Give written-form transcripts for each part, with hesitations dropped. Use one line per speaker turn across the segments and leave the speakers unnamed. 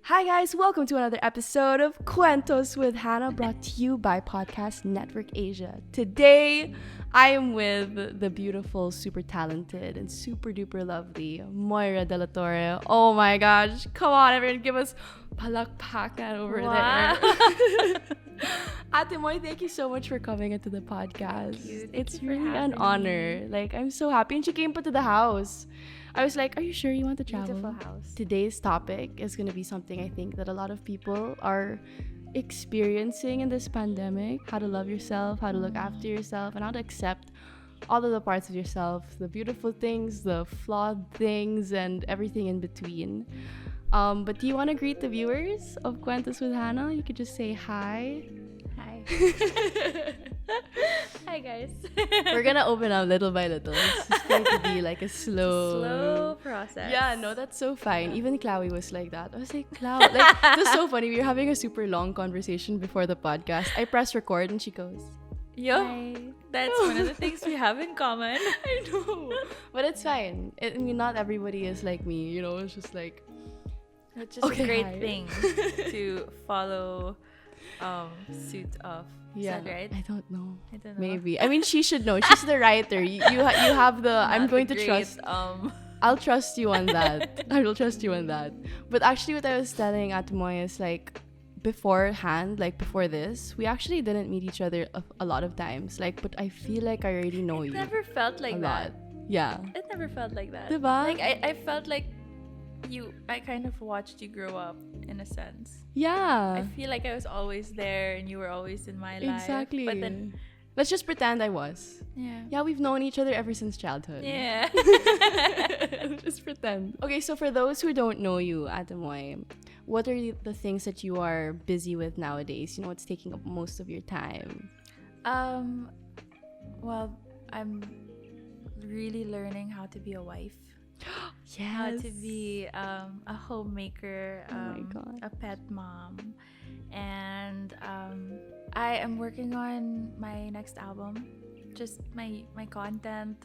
Hi guys, welcome to another episode of Cuentos with Hannah, brought to you by Podcast Network Asia. Today, I am with the beautiful, super talented, and super duper lovely Moira De La Torre. Oh my gosh, come on everyone, give us palakpakan over there. Ate Moy, thank you so much for coming into the podcast.
Thank you
really an honor. Like, I'm so happy. And she came to the house. I was like, are you sure you want to travel?
Beautiful house.
Today's topic is going to be something I think that a lot of people are experiencing in this pandemic. How to love yourself, how to look after yourself, and how to accept all of the parts of yourself. The beautiful things, the flawed things, and everything in between. But do you want to greet the viewers of Cuentos with Hannah? You could just say hi.
Hi. Hi guys.
We're gonna open up little by little. It's just going to be like a
slow process.
Yeah, no, that's so fine. Even Chloe was like that. I was like, Chloe, like, that's so funny. We were having a super long conversation before the podcast. I press record and she goes,
Yo,
hi.
that's one of the things we have in common.
I know. But it's fine. I mean, not everybody is like me, you know? It's just like,
It's just a great thing to follow suit of.
yeah,
Is that right?
I don't know.
I don't know.
Maybe. I mean, she should know. She's the writer. You have the. I'm
Not
going
the
to
great,
trust. I'll trust you on that. I will trust you on that. But actually, what I was telling Atumoy is like, beforehand, like before this, we actually didn't meet each other a lot of times. Like, but I feel like I already know you.
Never felt like
a
that.
lot. Yeah.
It never felt like that.
Diba?
Like I felt like I kind of watched you grow up in a sense.
Yeah.
I feel like I was always there and you were always in my life.
Exactly.
But then,
let's just pretend I was.
yeah.
Yeah, we've known each other ever since childhood.
Yeah.
Just pretend. Okay, so for those who don't know you, Adamoy, what are the things that you are busy with nowadays? You know, what's taking up most of your time?
Well, I'm really learning how to be a wife.
Yes.
How to be a homemaker,
Oh my God.
a pet mom, and I am working on my next album. Just my content,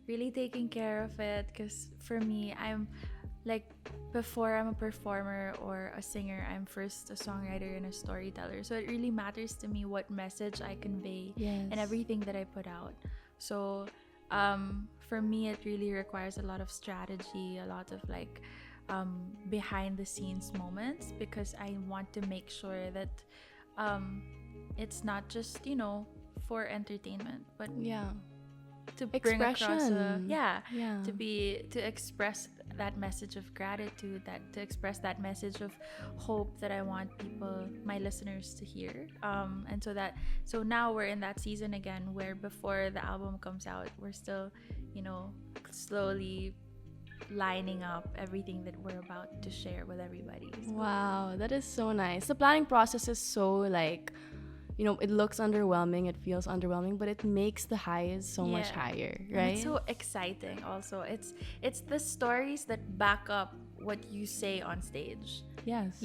really taking care of it. Because for me, I'm like, before I'm a performer or a singer, I'm first a songwriter and a storyteller. So it really matters to me what message I convey
Yes.
and everything that I put out. So for me, it really requires a lot of strategy, a lot of like behind the scenes moments, because I want to make sure that it's not just, for entertainment, but
Yeah.
to bring across
Expression. Yeah.
to express that message of gratitude, to express that message of hope that I want people, my listeners, to hear. And so now we're in that season again where before the album comes out, we're still, slowly lining up everything that we're about to share with everybody. So,
Wow, that is so nice. The planning process is so like, it looks underwhelming, it feels underwhelming, but it makes the highs so much
Yeah.
higher,
and
right?
it's so exciting also. It's the stories that back up what you say on stage.
Yes.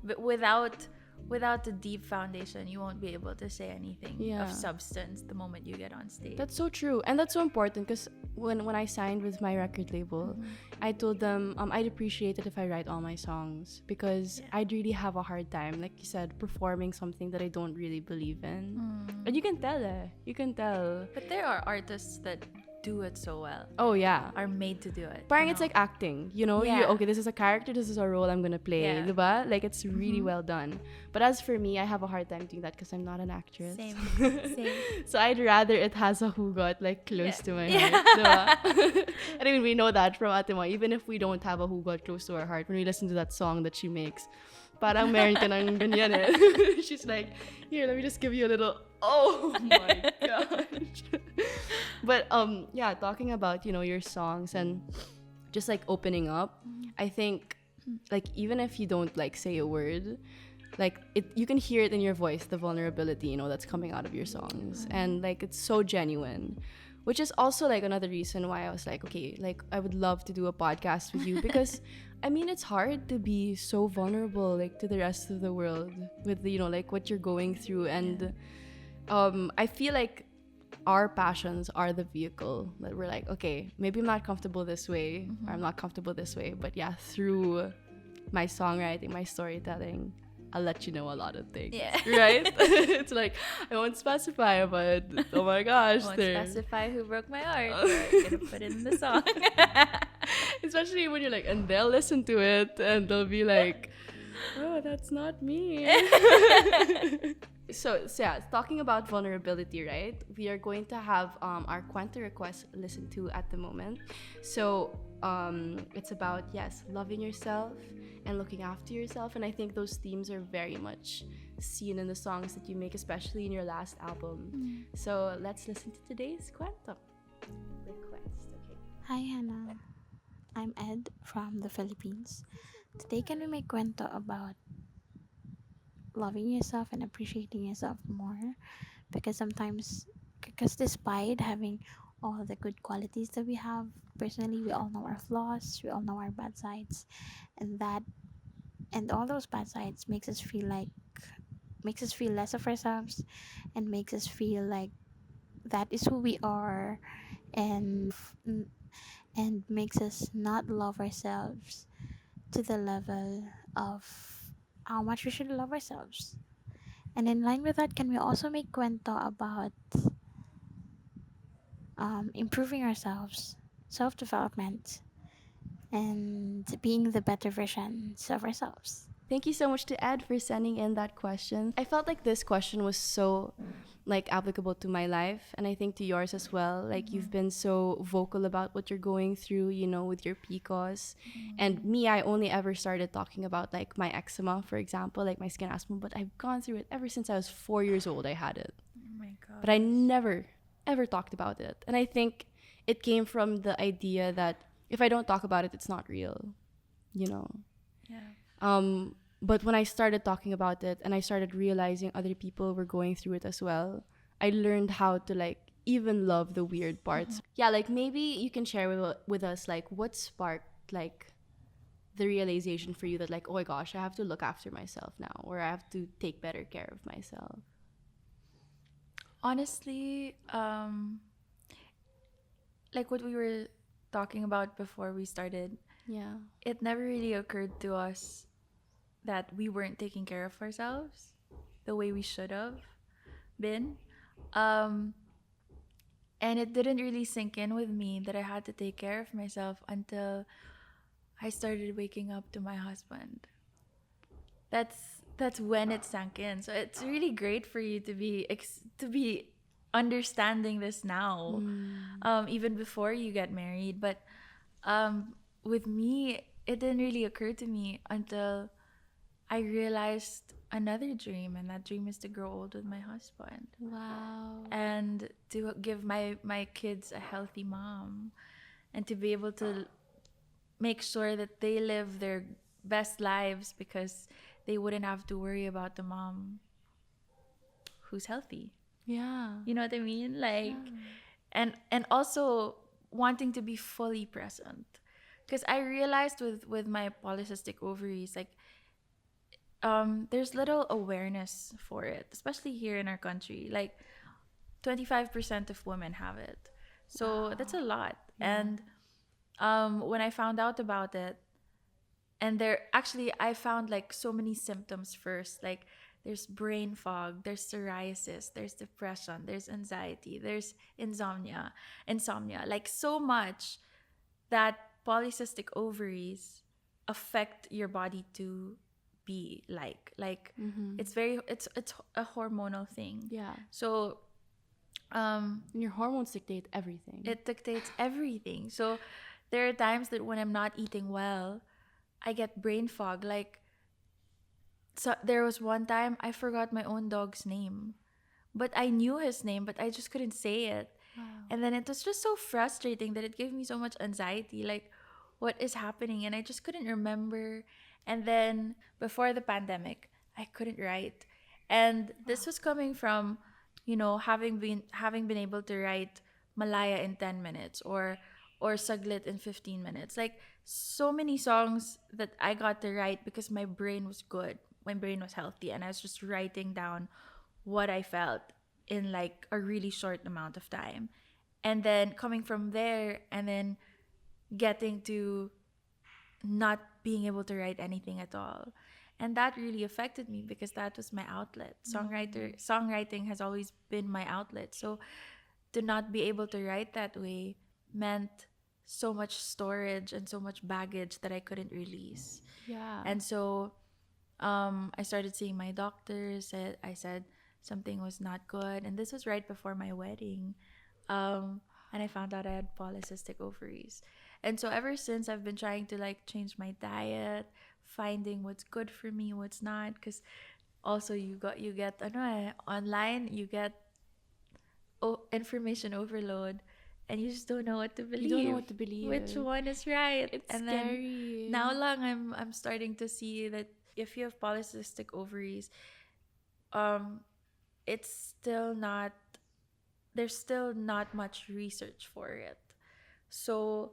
But without the deep foundation, you won't be able to say anything
Yeah.
of substance the moment you get on stage.
That's so true. And that's so important because when I signed with my record label, I told them I'd appreciate it if I write all my songs because I'd really have a hard time, like you said, performing something that I don't really believe in. And you can tell You can tell.
But there are artists that do it so well,
Oh, yeah.
are made to do it.
Parang it's like acting,
Yeah.
Okay, this is a character, this is a role I'm gonna play,
Yeah.
diba? Like, it's really well done. But as for me, I have a hard time doing that because I'm not an actress.
Same.
So I'd rather it has a hugot like close
Yeah.
to my
Yeah.
heart, diba? I mean, we know that from Ate Mo. Even if we don't have a hugot close to our heart, when we listen to that song that she makes, parang meron ka ng ganyan eh. She's like, here, let me just give you a little. Oh my gosh. But yeah, talking about your songs and just like opening up, I think like even if you don't like say a word, like you can hear it in your voice, the vulnerability that's coming out of your songs, and like it's so genuine, which is also like another reason why I was like, okay, like I would love to do a podcast with you because I mean it's hard to be so vulnerable like to the rest of the world with like what you're going through, and I feel like our passions are the vehicle that we're like, okay, maybe I'm not comfortable this way or I'm not comfortable this way, but yeah, through my songwriting, my storytelling, I'll let you know a lot of things.
Yeah.
Right? It's like, I won't specify, but oh my gosh.
I won't
there-
specify who broke my heart. But I'm gonna put it in the song.
Especially when you're like, and they'll listen to it and they'll be like, oh, that's not me. So yeah, talking about vulnerability, right? We are going to have our Cuento request listened to at the moment. So it's about, yes, loving yourself and looking after yourself. And I think those themes are very much seen in the songs that you make, especially in your last album. So let's listen to today's Cuento request. Okay.
Hi Hannah, I'm Ed from the Philippines. Today can we make cuento about loving yourself and appreciating yourself more? Because despite having all the good qualities that we have, personally we all know our flaws, we all know our bad sides, and all those bad sides makes us feel less of ourselves and makes us feel like that is who we are, and and makes us not love ourselves to the level of how much we should love ourselves. And in line with that, can we also make cuento about improving ourselves, self development, and being the better versions of ourselves?
Thank you so much to Ed for sending in that question. I felt like this question was so like applicable to my life, and I think to yours as well. Like you've been so vocal about what you're going through, you know, with your PCOS. And me, I only ever started talking about like my eczema, for example, like my skin asthma, but I've gone through it ever since I was 4 years old. I had it.
Oh my god.
But I never ever talked about it. And I think it came from the idea that if I don't talk about it, it's not real, you know.
Yeah.
But when I started talking about it and I started realizing other people were going through it as well, I learned how to like even love the weird parts. Yeah, like maybe you can share with us like what sparked like the realization for you that like, oh my gosh, I have to look after myself now, or I have to take better care of myself.
Honestly, like what we were talking about before we started,
Yeah.
it never really occurred to us that we weren't taking care of ourselves the way we should have been. And it didn't really sink in with me that I had to take care of myself until I started waking up to my husband. That's when it sank in. So it's really great for you to be understanding this now, even before you get married. But with me, it didn't really occur to me until I realized another dream, and that dream is to grow old with my husband
Wow.
and to give my kids a healthy mom, and to be able to make sure that they live their best lives because they wouldn't have to worry about the mom who's healthy.
Yeah.
You know what I mean? Like, and also wanting to be fully present, because I realized with my polycystic ovaries, like, there's little awareness for it, especially here in our country. Like 25% of women have it, so that's a lot. And when I found out about it, and I found like so many symptoms first. Like there's brain fog, there's psoriasis, there's depression, there's anxiety, there's insomnia, like so much that polycystic ovaries affect your body to be like it's a hormonal thing.
Yeah.
So
And your hormones dictate everything.
it dictates everything. So there are times that when I'm not eating well, I get brain fog. Like, so there was one time I forgot my own dog's name, but I knew his name, but I just couldn't say it.
Wow.
And then it was just so frustrating that it gave me so much anxiety. Like, what is happening? And I just couldn't remember. And then before the pandemic, I couldn't write. And this was coming from, having been able to write Malaya in 10 minutes or Saglit in 15 minutes. Like, so many songs that I got to write because my brain was good. My brain was healthy, and I was just writing down what I felt in like a really short amount of time. And then coming from there, and then getting to not being able to write anything at all. And that really affected me because that was my outlet. Songwriting has always been my outlet. So to not be able to write that way meant so much storage and so much baggage that I couldn't release.
Yeah.
And so I started seeing my doctor. I said something was not good, and this was right before my wedding. And I found out I had polycystic ovaries. And so ever since, I've been trying to like change my diet, finding what's good for me, what's not. Because also you get online, you get information overload, and you just don't know what to believe.
You don't know what to believe.
Which one is right?
It's
and
scary.
Then now lang I'm starting to see that if you have polycystic ovaries, it's still not, there's still not much research for it. So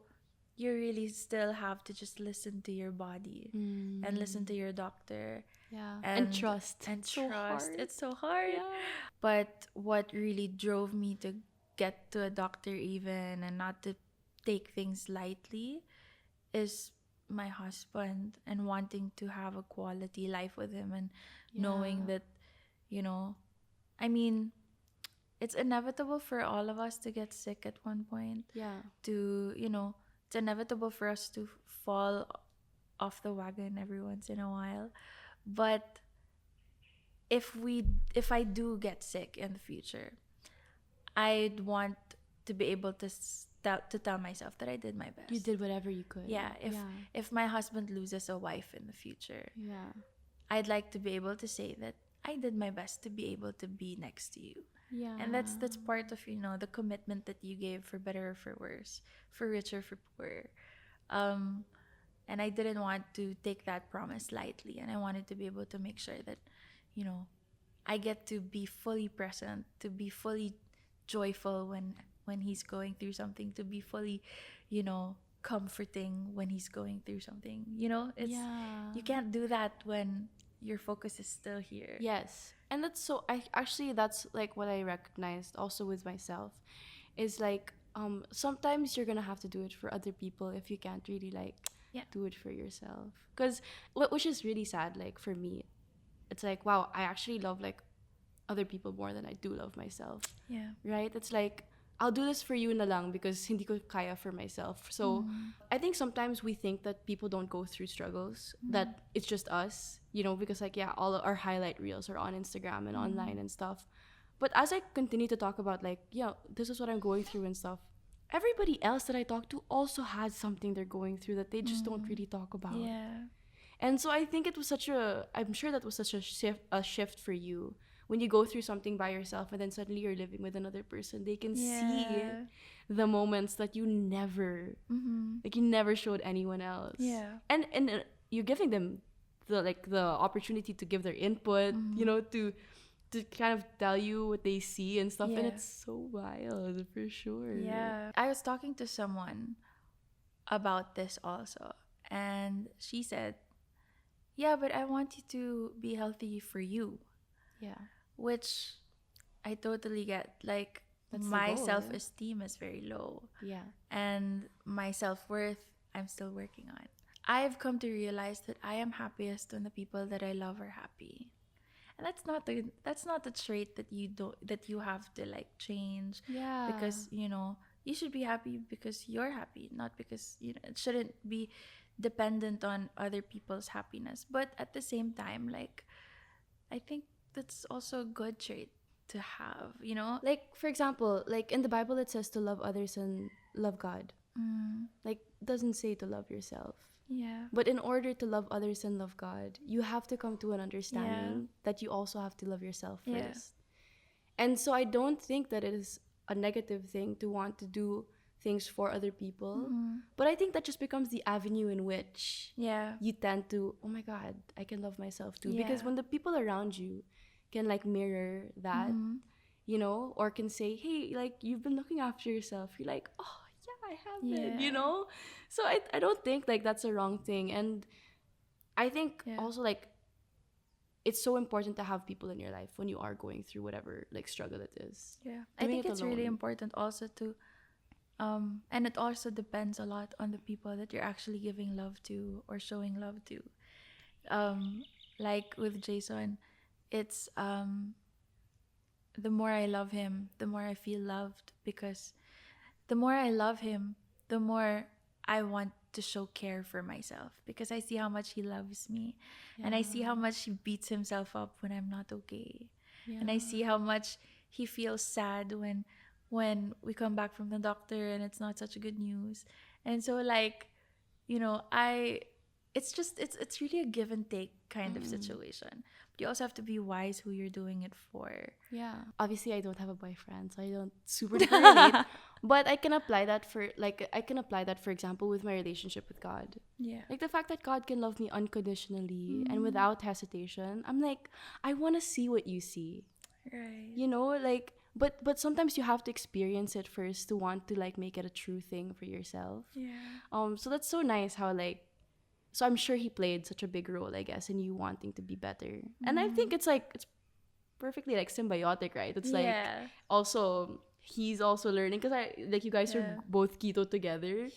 you really still have to just listen to your body and listen to your doctor.
Yeah. And trust.
And
so
trust.
hard.
It's so hard.
Yeah.
But what really drove me to get to a doctor even and not to take things lightly is my husband, and wanting to have a quality life with him, and knowing that, you know, I mean, it's inevitable for all of us to get sick at one point.
Yeah.
It's inevitable for us to fall off the wagon every once in a while. But if I do get sick in the future, I'd want to be able to tell myself that I did my best.
You did whatever you could.
Yeah. If my husband loses a wife in the future,
Yeah.
I'd like to be able to say that I did my best to be able to be next to you.
Yeah.
And that's part of, the commitment that you gave, for better or for worse, for richer, for poorer. And I didn't want to take that promise lightly, and I wanted to be able to make sure that, I get to be fully present, to be fully joyful when he's going through something, to be fully, comforting when he's going through something. It's you can't do that when your focus is still here.
Yes. And that's like what I recognized also with myself, is like sometimes you're gonna have to do it for other people if you can't really like do it for yourself. Because which is really sad. Like for me, it's like, wow, I actually love like other people more than I do love myself.
Yeah.
Right? It's like, I'll do this for you na lang because hindi ko kaya for myself. So I think sometimes we think that people don't go through struggles, that it's just us, because like, all our highlight reels are on Instagram and online and stuff. But as I continue to talk about like, this is what I'm going through and stuff, everybody else that I talk to also has something they're going through that they just don't really talk about.
Yeah.
And so I think I'm sure that was such a shift for you. When you go through something by yourself and then suddenly you're living with another person, they can see the moments that you never, like you never showed anyone else.
Yeah.
And you're giving them the opportunity to give their input, to kind of tell you what they see and stuff. And it's so wild for sure.
Yeah. I was talking to someone about this also, and she said, yeah, but I want you to be healthy for you.
Yeah.
Which I totally get. Like,
That's the
my
goal,
self-esteem is very low.
Yeah.
And my self-worth, I'm still working on. I've come to realize that I am happiest when the people that I love are happy. And that's not the trait that you have to like change.
Yeah.
Because, you should be happy because you're happy, not because, it shouldn't be dependent on other people's happiness. But at the same time, like, I think that's also a good trait to have,
Like, for example, like in the Bible, it says to love others and love God. Like, doesn't say to love yourself.
Yeah.
But in order to love others and love God, you have to come to an understanding that you also have to love yourself first.
Yeah.
And so I don't think that it is a negative thing to want to do things for other people. But I think that just becomes the avenue in which you tend to, oh my God, I can love myself too. Because when the people around you can like mirror that, or can say, hey, like you've been looking after yourself, you're like, oh yeah, I have been, So I don't think like that's a wrong thing. And I think also like it's so important to have people in your life when you are going through whatever like struggle it is.
Yeah. I think it's really important also to And it also depends a lot on the people that you're actually giving love to or showing love to. um like with Jason, it's the more I love him, the more I feel loved, because the more I love him, the more I want to show care for myself, because I see how much he loves me, and I see how much he beats himself up when I'm not okay. And I see how much he feels sad when we come back from the doctor and it's not such a good news. And so, like, I it's really a give and take kind of situation. But you also have to be wise who you're doing it for.
Yeah. Obviously, I don't have a boyfriend, so I don't super duper relate. But I can apply that for example, with my relationship with God.
Yeah.
Like the fact that God can love me unconditionally and without hesitation. I'm like, I want to see what you see.
Right.
Like, but sometimes you have to experience it first to want to like make it a true thing for yourself.
Yeah.
So that's so nice how like, so I'm sure he played such a big role, I guess, in you wanting to be better. And I think it's perfectly like symbiotic, right? It's like
Yeah.
also he's also learning because I like you guys
Yeah.
are both keto together.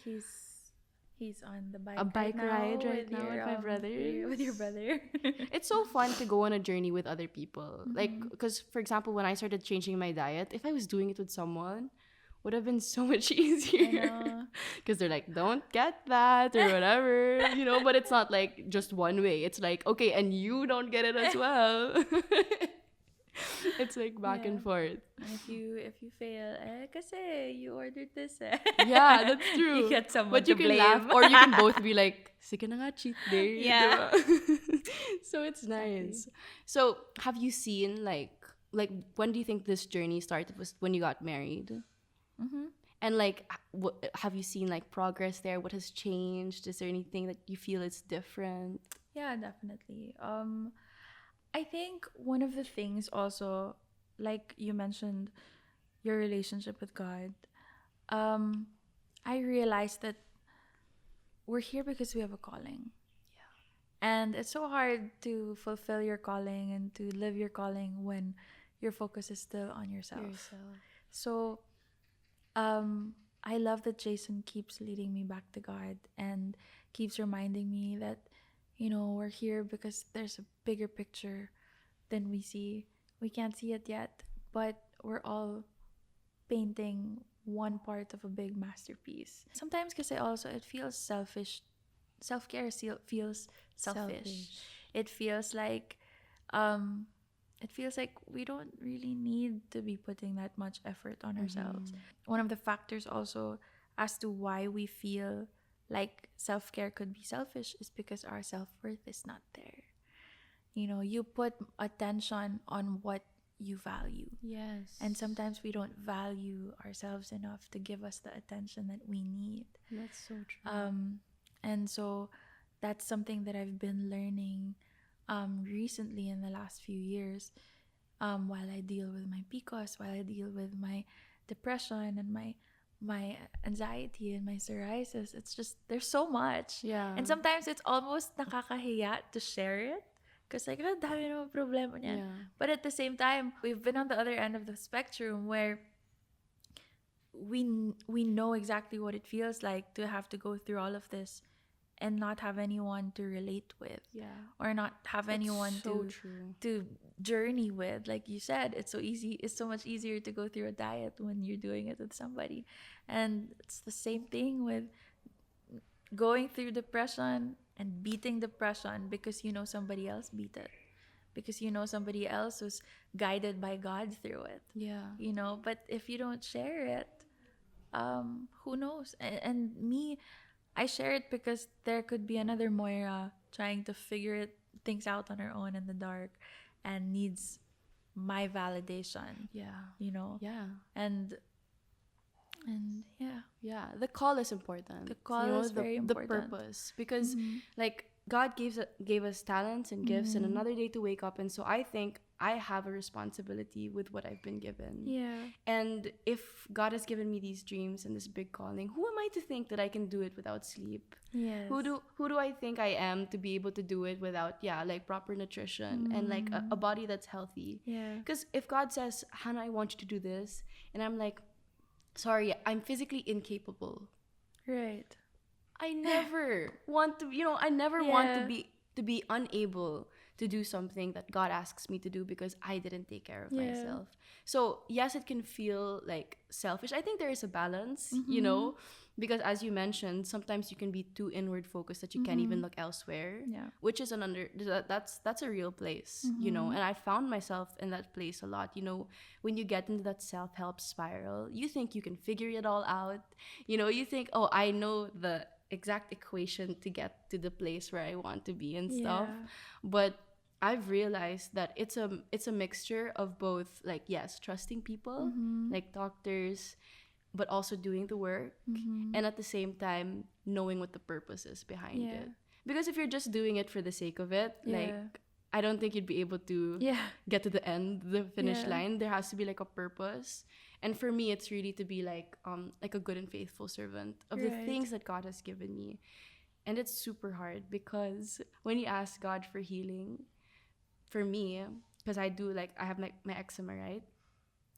He's on the bike.
A bike ride right now with my
with your brother.
It's so fun to go on a journey with other people. Like,
Mm-hmm.
because for example, when I started changing my diet, if I was doing it with someone, would have been so much easier.
know.
Because they're like, don't get that or whatever, but it's not like just one way. It's like, okay, and you don't get it as well. It's like back and
Yeah.
forth.
And if you fail, kasi you ordered this.
Yeah, that's true.
You get someone
But you
to
can
blame.
laugh, or you can both be like, sige na nga, cheat day.
Yeah.
diba? So it's nice. So have you seen like when do you think this journey started? Was when you got married?
Mm-hmm.
And like, have you seen like progress there? What has changed? Is there anything that you feel is different?
Yeah, definitely. I think one of the things also, like you mentioned, your relationship with God. I realized that we're here because we have a calling.
Yeah.
And it's so hard to fulfill your calling and to live your calling when your focus is still on yourself. So, I love that Jason keeps leading me back to God and keeps reminding me that, we're here because there's a bigger picture than we see. We can't see it yet, but we're all painting one part of a big masterpiece. Sometimes, because also it feels selfish. Self-care feels selfish. It feels like, we don't really need to be putting that much effort on ourselves. One of the factors also as to why we feel like self-care could be selfish is because our self-worth is not there. You put attention on what you value.
Yes.
And sometimes we don't value ourselves enough to give us the attention that we need.
That's so true.
And so that's something that I've been learning recently in the last few years, while I deal with my PCOS, while I deal with my depression and my anxiety and my psoriasis. It's just, there's so much.
Yeah.
And sometimes it's almost nakakahiya to share it. Because like, dami naman problema niyan.
Yeah.
But at the same time, we've been on the other end of the spectrum where we know exactly what it feels like to have to go through all of this and not have anyone to relate with.
Yeah.
Or not have anyone
so
to
true.
to journey with. Like you said, it's so much easier to go through a diet when you're doing it with somebody. And it's the same thing with going through depression and beating depression because somebody else beat it, because somebody else was guided by God through it.
Yeah.
But if you don't share it, who knows? And me, I share it because there could be another Moira trying to figure things out on her own in the dark and needs my validation.
Yeah.
Yeah.
Yeah.
And yeah.
Yeah. The call is important.
The call is very important.
The purpose. Because like God gave us talents and gifts and another day to wake up. And so I think I have a responsibility with what I've been given.
Yeah.
And if God has given me these dreams and this big calling, who am I to think that I can do it without sleep?
Yes.
Who do I think I am to be able to do it without like proper nutrition and like a body that's healthy?
Yeah.
Because if God says, Hannah, I want you to do this, and I'm like, sorry, I'm physically incapable.
Right.
I never want to, I never want
Yeah.
to be unable to do something that God asks me to do because I didn't take care of
Yeah.
myself. So, yes, it can feel like selfish. I think there is a balance,
Mm-hmm.
because as you mentioned, sometimes you can be too inward focused that you can't even look elsewhere,
Yeah.
which is that's a real place, and I found myself in that place a lot. When you get into that self-help spiral, you think you can figure it all out. You think, oh, I know the exact equation to get to the place where I want to be and stuff.
Yeah.
But I've realized that it's a mixture of both, like, yes, trusting people,
Mm-hmm.
like doctors, but also doing the work,
Mm-hmm.
and at the same time knowing what the purpose is behind
Yeah.
it. Because if you're just doing it for the sake of it, like,
Yeah.
I don't think you'd be able to
Yeah.
get to the end, the finish
Yeah.
line. There has to be like a purpose. And for me, it's really to be like a good and faithful servant of the
Right.
things that God has given me. And it's super hard because when you ask God for healing, for me, because I have my eczema, right?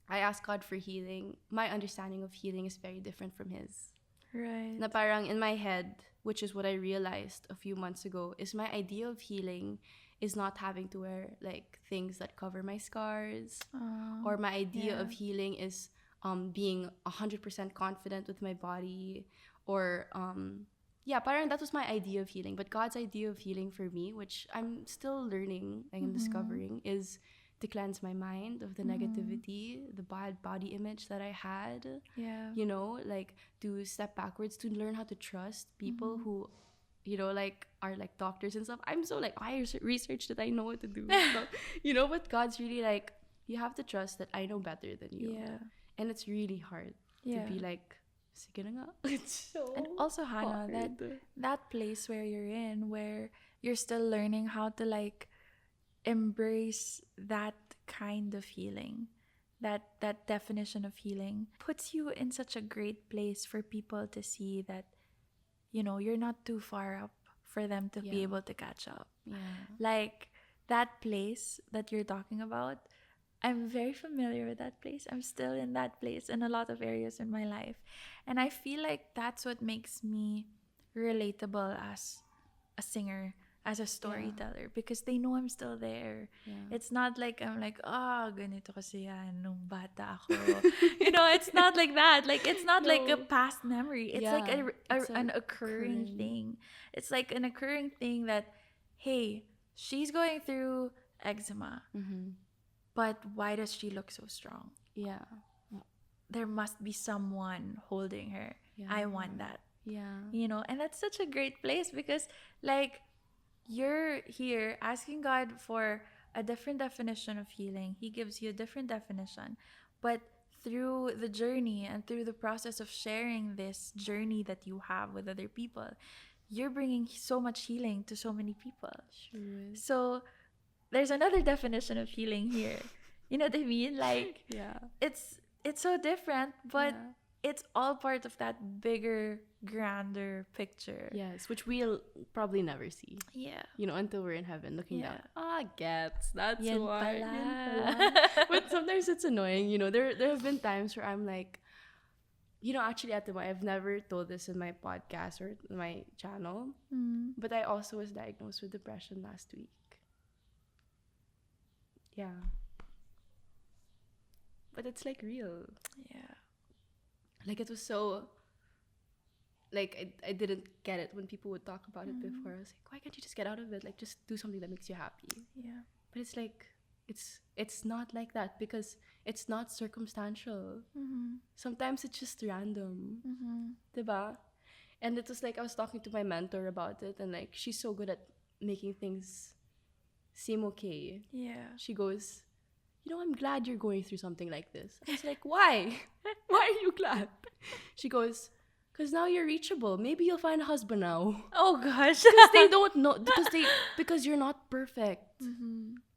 I ask God for healing. My understanding of healing is very different from his.
Right.
Na parang in my head, which is what I realized a few months ago, is my idea of healing is not having to wear like things that cover my scars, or my idea
yeah.
of healing is being 100% confident with my body, or yeah, parang that was my idea of healing. But God's idea of healing for me, which I'm still learning and discovering, is to cleanse my mind of the negativity, the bad body image that I had.
Yeah.
Like to step backwards, to learn how to trust people who, like are like doctors and stuff. I'm so like, I researched that I know what to do. So, but God's really like, you have to trust that I know better than you.
Yeah.
And it's really hard
Yeah.
to be like, sige na nga. It's so
And also, Hannah,
hard.
that place where you're in, where you're still learning how to like embrace that kind of healing, that definition of healing, puts you in such a great place for people to see that you're not too far up for them to be
Yeah.
able to catch up.
Yeah.
Like that place that you're talking about, I'm very familiar with that place. I'm still in that place in a lot of areas in my life. And I feel like that's what makes me relatable as a singer, as a storyteller, because they know I'm still there.
Yeah.
It's not like I'm like, ganito kasi yan nung bata ako. It's not like that. Like, it's not like a
No.
past memory. It's like
Yeah, it's
an occurring
occurring.
thing. It's like an occurring thing that, hey, she's going through eczema. But why does she look so strong?
Yeah.
There must be someone holding her.
Yeah.
I want that.
Yeah.
And that's such a great place because, like, you're here asking God for a different definition of healing. He gives you a different definition. But through the journey and through the process of sharing this journey that you have with other people, you're bringing so much healing to so many people.
True.
So there's another definition of healing here. You know what I mean? Like,
Yeah.
it's so different, but
Yeah.
it's all part of that bigger, grander picture.
Yes, which we'll probably never see.
Yeah.
Until we're in heaven looking
Yeah.
down. Gets. That's
Yan
why.
pala.
Yan pala. But sometimes it's annoying. There have been times where I'm like, actually, I've never told this in my podcast or my channel, but I also was diagnosed with depression last week. Yeah. But it's like real.
Yeah.
Like, it was so, like, I didn't get it when people would talk about it before. I was like, why can't you just get out of it? Like, just do something that makes you happy.
Yeah.
But it's like, it's not like that because it's not circumstantial. Sometimes it's just random. Diba? And it was like, I was talking to my mentor about it, and like, she's so good at making things seem okay.
Yeah.
She goes, I'm glad you're going through something like this. I was like, why? Why are you glad? She goes, because now you're reachable. Maybe you'll find a husband now.
Oh gosh.
Because they don't know. Because you're not perfect.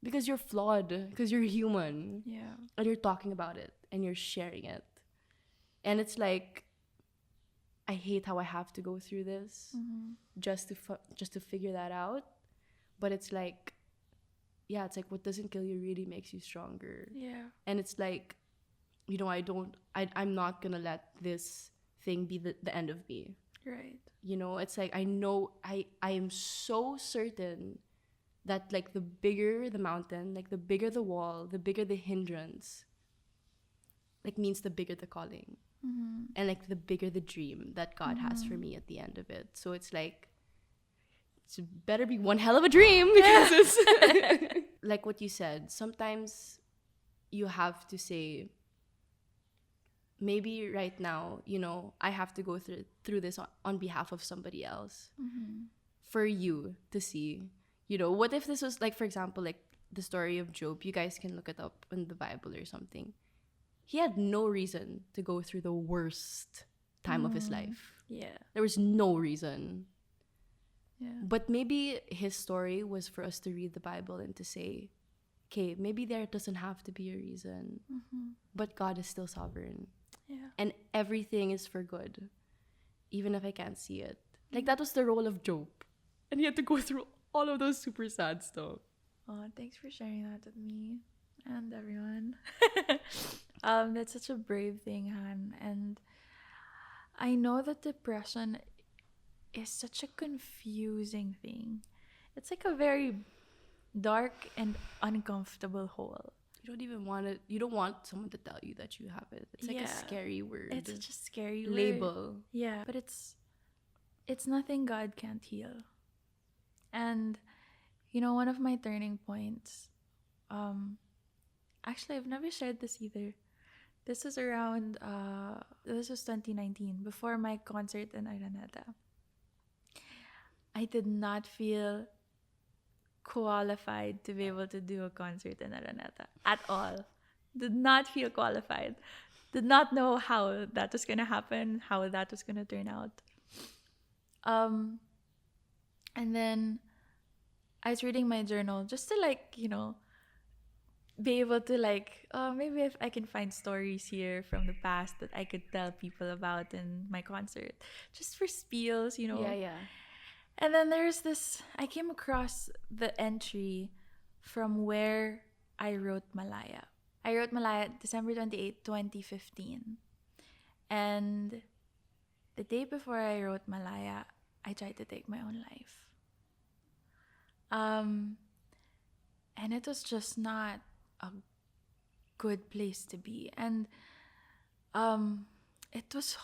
Because you're flawed. Because you're human.
Yeah.
And you're talking about it. And you're sharing it. And it's like, I hate how I have to go through this just to figure that out. But it's like, yeah, it's like what doesn't kill you really makes you stronger.
Yeah.
And it's like, I'm not gonna let this thing be the end of me.
Right.
It's like I know I am so certain that like the bigger the mountain, like the bigger the wall, the bigger the hindrance, like means the bigger the calling. And like the bigger the dream that God has for me at the end of it. So it's like it better be one hell of a dream, because it's like what you said, sometimes you have to say, maybe right now, I have to go through this on behalf of somebody else, for you to see. What if this was like, for example, like the story of Job? You guys can look it up in the Bible or something. He had no reason to go through the worst time of his life.
Yeah.
There was no reason.
Yeah.
But maybe his story was for us to read the Bible and to say, okay, maybe there doesn't have to be a reason, but God is still sovereign.
Yeah.
And everything is for good, even if I can't see it. Like, that was the role of Job. And he had to go through all of those super sad stuff.
Oh, thanks for sharing that with me and everyone. That's such a brave thing, Han. And I know that depression is such a confusing thing. It's like a very dark and uncomfortable hole.
You don't even want it. You don't want someone to tell you that you have it. It's like
Yeah.
a scary word.
It's such a scary word.
label.
Yeah, but it's nothing God can't heal. And one of my turning points, actually I've never shared this either. This was around this was 2019, before my concert in Araneta. I did not feel qualified to be able to do a concert in Araneta at all. Did not feel qualified. Did not know how that was gonna happen, how that was gonna turn out. And then I was reading my journal just to be able to maybe if I can find stories here from the past that I could tell people about in my concert, just for spiels.
Yeah.
And then there's this, I came across the entry from where I wrote Malaya. I wrote Malaya December 28, 2015. And the day before I wrote Malaya, I tried to take my own life. And it was just not a good place to be. And it was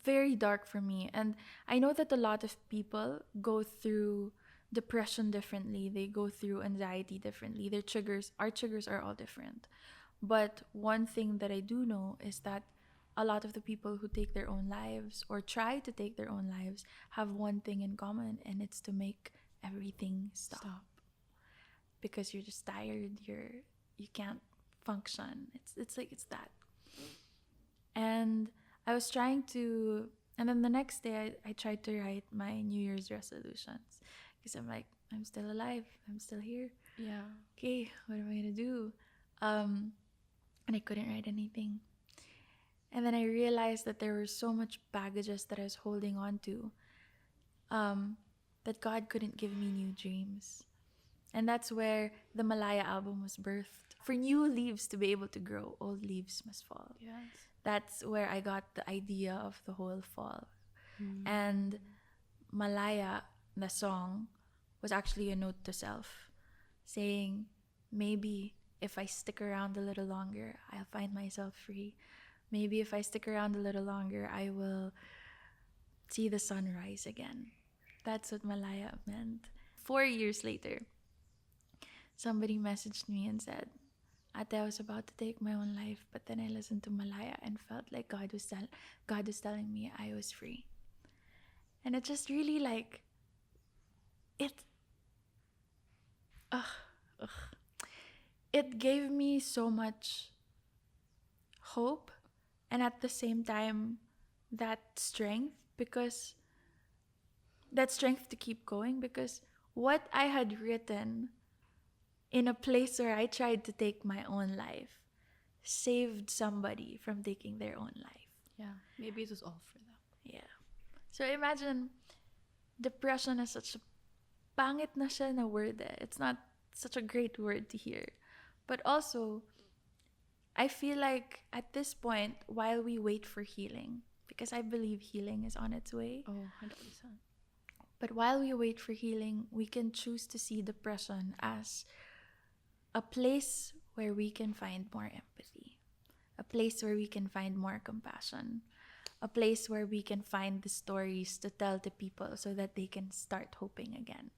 very dark for me. And I know that a lot of people go through depression differently. They go through anxiety differently. Our triggers are all different. But one thing that I do know is that a lot of the people who take their own lives or try to take their own lives have one thing in common, and it's to make everything stop. Because you're just tired, you can't function. It's that. And I was trying to, and then the next day I tried to write my New Year's resolutions, because I'm like, I'm still alive, I'm still here.
Yeah.
Okay, what am I gonna do? And I couldn't write anything. And then I realized that there were so much baggages that I was holding on to, that God couldn't give me new dreams. And that's where the Malaya album was birthed. For new leaves to be able to grow, old leaves must fall.
Yes.
That's where I got the idea of the whole fall. And Malaya, the song, was actually a note to self, saying, maybe if I stick around a little longer, I'll find myself free. Maybe if I stick around a little longer, I will see the sun rise again. That's what Malaya meant. 4 years later, somebody messaged me and said, Ate, I was about to take my own life, but then I listened to Malaya and felt like God was telling me I was free. And it just really it gave me so much hope, and at the same time that strength to keep going, because what I had written in a place where I tried to take my own life saved somebody from taking their own life.
Yeah. Maybe it was all for them.
Yeah. So imagine, depression is such a pangit na siya na word. It's not such a great word to hear. But also, I feel like at this point, while we wait for healing, because I believe healing is on its way,
Oh, 100%.
but while we wait for healing, we can choose to see depression as a place where we can find more empathy, a place where we can find more compassion, a place where we can find the stories to tell to people so that they can start hoping again.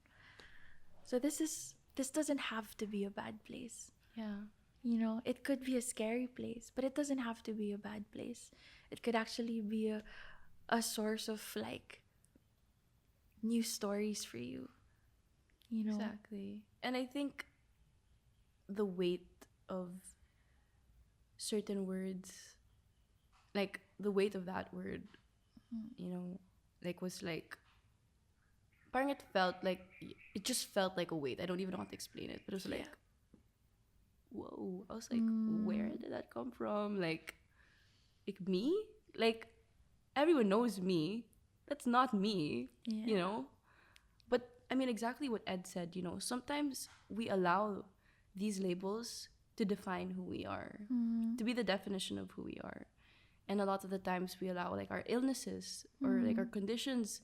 So this doesn't have to be a bad place.
Yeah.
You know, it could be a scary place, but it doesn't have to be a bad place. It could actually be a source of like new stories for you. You know?
Exactly. And I think the weight of certain words, like the weight of that word, you know, like was like, parang it just felt like a weight. I don't even know how to explain it, but it was like, whoa. I was like, where did that come from? Like me? Like, everyone knows me. That's not me, you know? But I mean, exactly what Ed said, you know, sometimes we allow these labels to define who we are, to be the definition of who we are. And a lot of the times we allow like our illnesses or like our conditions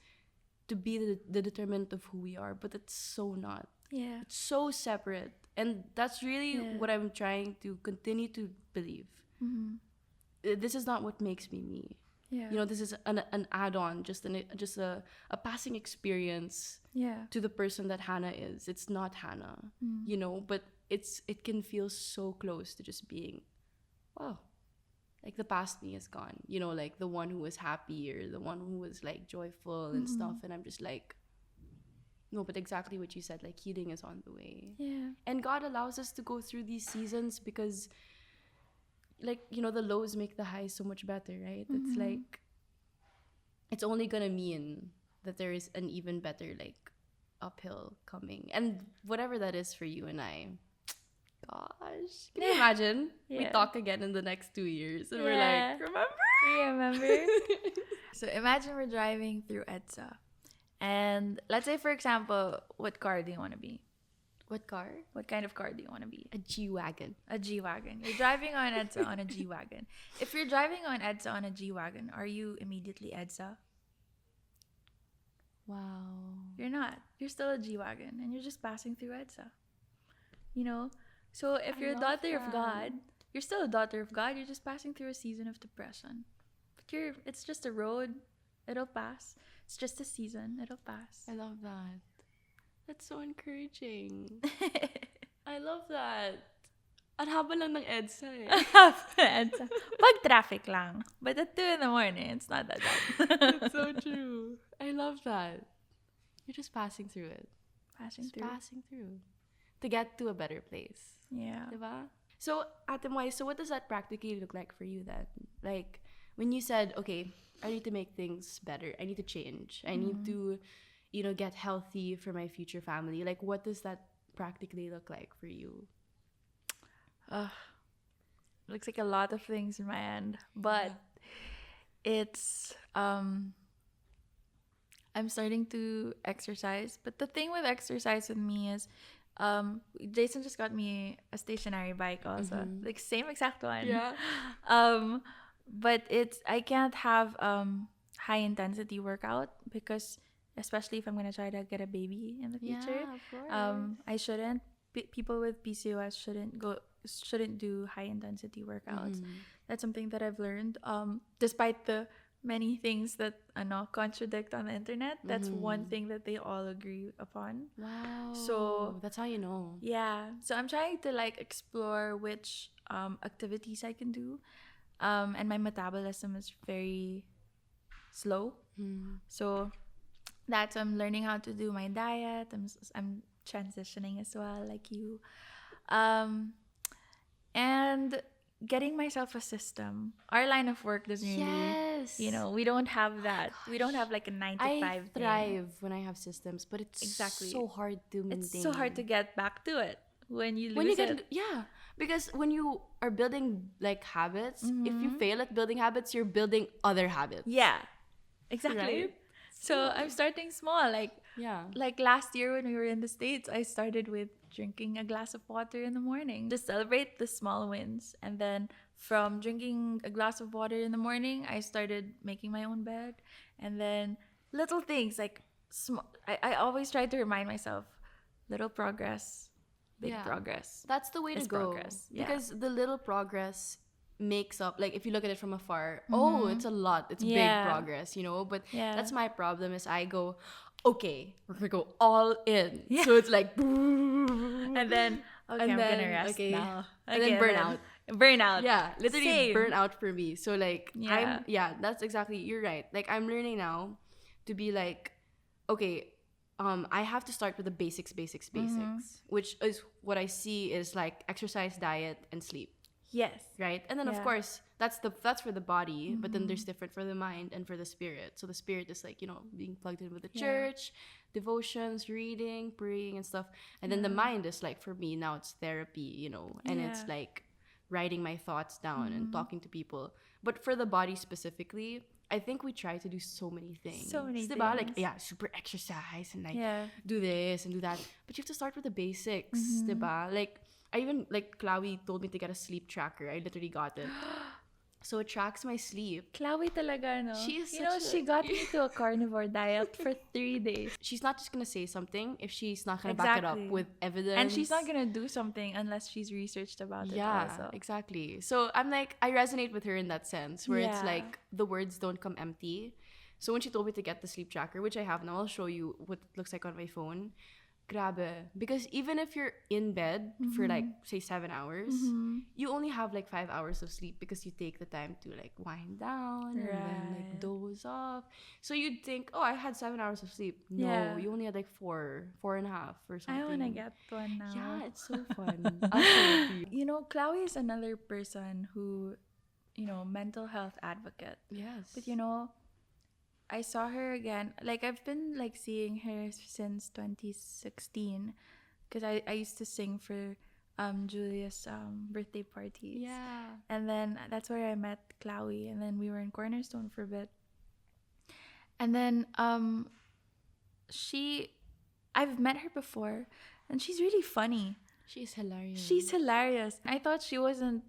to be the determinant of who we are, but it's so not.
Yeah.
It's so separate. And that's really what I'm trying to continue to believe. This is not what makes me me.
Yeah.
You know, this is an add-on, just a passing experience to the person that Hannah is. It's not Hannah, you know, but it can feel so close to just being, wow, like the past me is gone. You know, like the one who was happy or the one who was like joyful and stuff. And I'm just like, no, but exactly what you said, like healing is on the way.
Yeah.
And God allows us to go through these seasons because, like, you know, the lows make the highs so much better, right? It's like, it's only gonna mean that there is an even better, like, uphill coming. And whatever that is for you and I, gosh, can you imagine? We talk again in the next 2 years and we're like,
remember? So imagine we're driving through EDSA. And let's say, for example, what car do you want to be?
What car?
What kind of car do you want to be?
A G-Wagon.
A G-Wagon. You're driving on EDSA on a G-Wagon. If you're driving on EDSA on a G-Wagon, are you immediately EDSA?
Wow.
You're not. You're still a G-Wagon and you're just passing through EDSA. You know? So if you're a daughter of God, you're still a daughter of God. You're just passing through a season of depression. But it's just a road. It'll pass. It's just a season. It'll pass.
I love that. That's so encouraging. I love that. Ang haba lang ng EDSA eh.
EDSA. Pag traffic lang. But at 2 in the morning, it's not that bad.
That's so true. I love that. You're just passing through it.
Passing
through. To get to a better place.
Yeah.
Diba? So, Ate Moy, so what does that practically look like for you then? Like, when you said, okay, I need to make things better. I need to change. I need to, you know, get healthy for my future family. Like, what does that practically look like for you?
Looks like a lot of things in my end. But it's, I'm starting to exercise. But the thing with exercise with me is, Jason just got me a stationary bike also. Like, same exact one.
Yeah.
But I can't have high intensity workout because, especially if I'm gonna try to get a baby in the future,
Yeah, of course.
I shouldn't. People with PCOS shouldn't do high intensity workouts. That's something that I've learned. Despite the many things that contradict on the internet, that's one thing that they all agree upon.
Wow.
So
that's how you know.
Yeah. So I'm trying to like explore which activities I can do. And my metabolism is very slow. So that's I'm learning how to do my diet. I'm transitioning as well, like you. And getting myself a system. Our line of work doesn't really, you know, we don't have that. We don't have like a 9 to 5
I thrive when I have systems, but it's so hard to maintain.
It's so hard to get back to it when you lose it.
Yeah, because when you are building like habits, if you fail at building habits, you're building other habits.
Yeah, exactly.
Right?
So I'm starting small. Like
Yeah.
Like last year when we were in the States, I started with drinking a glass of water in the morning to celebrate the small wins. And then from drinking a glass of water in the morning, I started making my own bed. And then little things like I always try to remind myself little progress, big
Yeah.
progress.
That's the way to
It's
go.
progress, yeah.
Because the little progress makes up, like if you look at it from afar, oh, it's a lot. It's big
Yeah.
progress, you know? But
Yeah.
that's my problem is I go, okay, we're gonna go all in.
Yeah.
So it's like
And then, okay,
And
I'm
then,
gonna rest
okay.
now.
And then burnout.
Burnout.
Yeah, literally
Same.
burnout for me. So like
Yeah.
that's exactly, you're right. Like I'm learning now to be like, okay, I have to start with the basics, which is what I see is like exercise, diet, and sleep.
Yes.
Right? And then of
Yeah.
course that's for the body, but then there's different for the mind and for the spirit. So the spirit is like, being plugged in with the
Yeah.
church, devotions, reading, praying and stuff. And then the mind is like, for me now, it's therapy, and it's
Yeah.
like writing my thoughts down and talking to people. But for the body specifically, I think we try to do so many things.
So many
Diba? Like,
things.
yeah, super exercise and like
Yeah.
do this and do that. But you have to start with the basics, diba? Like, I even, like, Chloe told me to get a sleep tracker. I literally got it. So it tracks my sleep.
Chloe talaga, no?
She is
You know,
such a-
she got me to a carnivore diet for 3 days.
She's not just gonna say something if she's not gonna back it
Exactly.
up with evidence.
And she's not gonna do something unless she's researched about it
Yeah,
also.
exactly. So I'm like, I resonate with her in that sense, where it's
Yeah.
like the words don't come empty. So when she told me to get the sleep tracker, which I have now, I'll show you what it looks like on my phone. Grabe. Because even if you're in bed for like, say, 7 hours, you only have like 5 hours of sleep because you take the time to like wind down and then like
Right.
doze off. So you'd think, oh, I had 7 hours of sleep. No,
Yeah.
you only had like 4.5 or something.
I wanna get one now.
Yeah, it's so fun. I'll show it to you.
You know, Chloe is another person who, mental health advocate.
Yes.
But I saw her again. Like I've been like seeing her since 2016, because I used to sing for Julia's birthday parties.
Yeah.
And then that's where I met Chloe, and then we were in Cornerstone for a bit. And then I've met her before, and she's really funny.
She's hilarious.
She's hilarious. I thought she wasn't,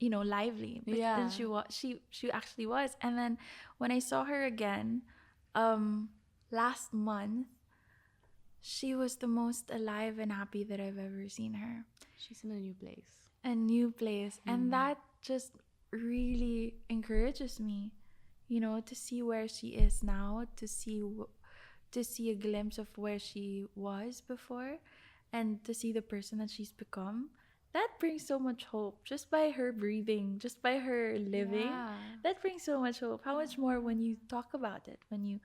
lively, but
Yeah.
then she actually was. And then when I saw her again, last month, she was the most alive and happy that I've ever seen her.
She's in a new place.
A new place, and that just really encourages me, to see where she is now, to see a glimpse of where she was before, and to see the person that she's become. That brings so much hope, just by her breathing, just by her living.
Yeah.
That brings so much hope. How much more when you talk about it, when you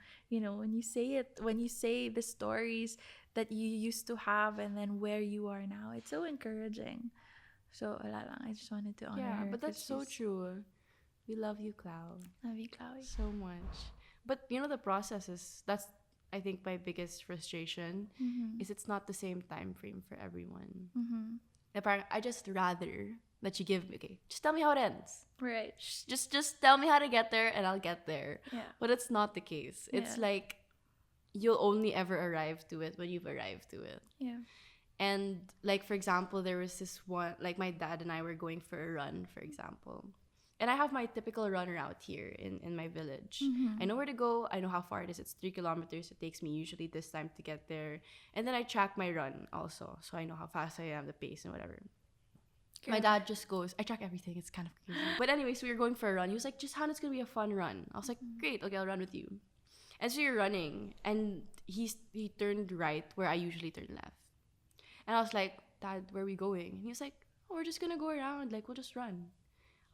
say it, when you say the stories that you used to have and then where you are now. It's so encouraging. So, wala lang. I just wanted to honor her.
Yeah, but that's
'cause
so
she's-
true. We love you, Cloud,
Love you, Chloe.
so much. But the process that's I think my biggest frustration is it's not the same time frame for everyone. Na parang, I just rather that you give me, okay, just tell me how it ends.
Right.
Just tell me how to get there and I'll get there.
Yeah.
But it's not the case. It's
Yeah.
like you'll only ever arrive to it when you've arrived to it.
Yeah.
And like, for example, there was this one, like my dad and I were going for a run, for example. And I have my typical run route here in my village. I know where to go. I know how far it is. It's 3 kilometers. It takes me usually this time to get there. And then I track my run also. So I know how fast I am, the pace and whatever. My dad just goes, I track everything. It's kind of crazy. But anyways, we were going for a run. He was like, just Han, it's going to be a fun run. I was like, great. Okay, I'll run with you. And so you're running. And he turned right where I usually turn left. And I was like, Dad, where are we going? And he was like, oh, we're just going to go around. Like, we'll just run.